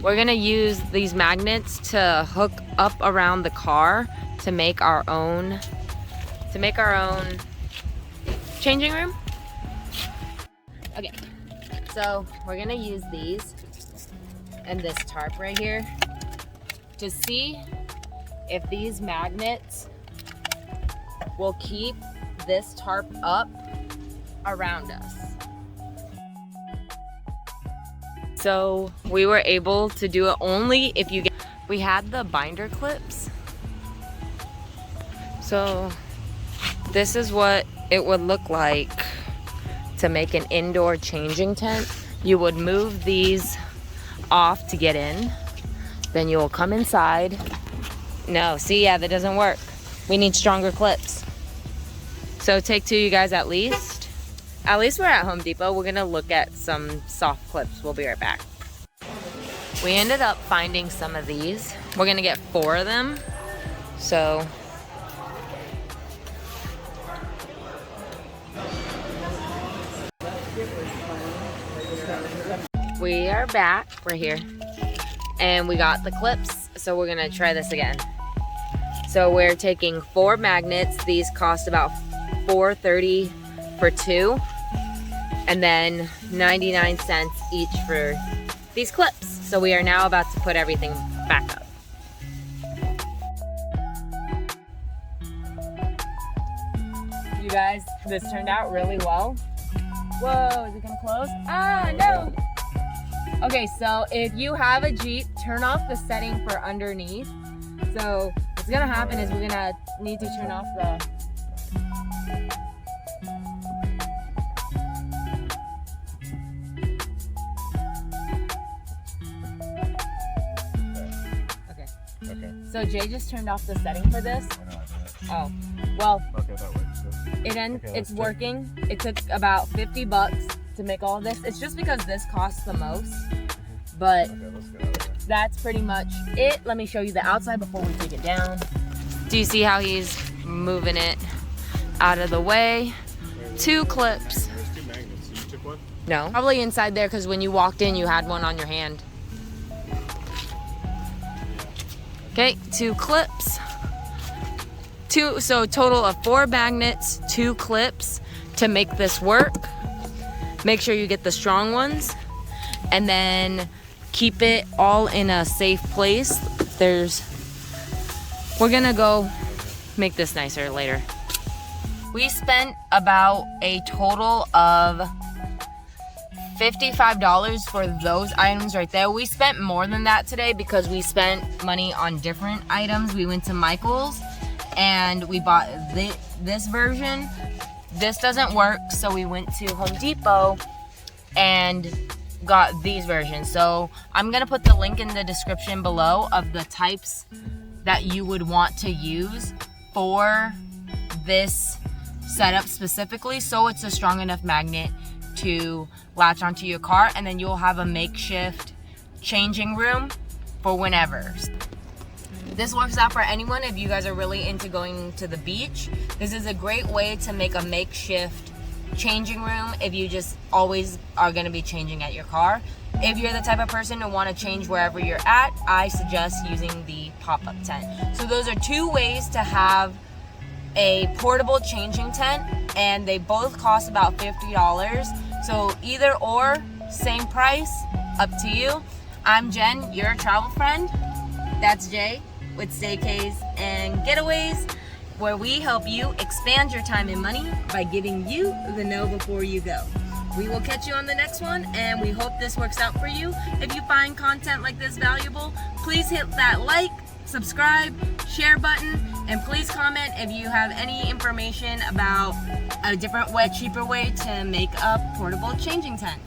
We're gonna use these magnets to hook up around the car to make our own changing room. Okay, so we're gonna use these and this tarp right here to see if these magnets will keep this tarp up around us. So we were able to do it only if you get, we had the binder clips. So this is what it would look like to make an indoor changing tent. You would move these off to get in. Then you will come inside. No, see, yeah, that doesn't work. We need stronger clips. So take two, you guys, at least. At least we're at Home Depot. We're gonna look at some soft clips. We'll be right back. We ended up finding some of these. We're gonna get 4 of them. So we are back. We're here. And we got the clips. So we're gonna try this again. So we're taking 4 magnets. These cost about $4.30 for 2. And then 99 cents each for these clips. So we are now about to put everything back up. You guys, this turned out really well. Whoa, is it gonna close? Ah, no! Okay, so if you have a Jeep, turn off the setting for underneath. So what's gonna happen is we're gonna need to turn off the Okay. So Jay just turned off the setting for this. Oh, well, okay, that works. It's working. It took about $50 to make all of this. It's just because this costs the most, but that's pretty much it. Let me show you the outside before we take it down. Do you see how he's moving it out of the way? 2 clips. There's 2 magnets. You took one? No, probably inside there because when you walked in, you had one on your hand. Okay, 2 clips. So total of 4 magnets, 2 clips to make this work. Make sure you get the strong ones and then keep it all in a safe place. We're gonna go make this nicer later. We spent about a total of $55 for those items right there. We spent more than that today because we spent money on different items. We went to Michael's and we bought this version. This doesn't work, so we went to Home Depot and got these versions. So I'm gonna put the link in the description below of the types that you would want to use for this setup specifically, so it's a strong enough magnet to latch onto your car, and then you'll have a makeshift changing room for whenever. This works out for anyone if you guys are really into going to the beach. This is a great way to make a makeshift changing room if you just always are going to be changing at your car. If you're the type of person who want to change wherever you're at, I suggest using the pop-up tent. So those are 2 ways to have a portable changing tent, and they both cost about $50. So either or, same price, up to you. I'm Jen, your travel friend. That's Jay with Staycays and Getaways, where we help you expand your time and money by giving you the know before you go. We will catch you on the next one, and we hope this works out for you. If you find content like this valuable, please hit that like, subscribe, share button, and please comment if you have any information about a different way, cheaper way to make a portable changing tent.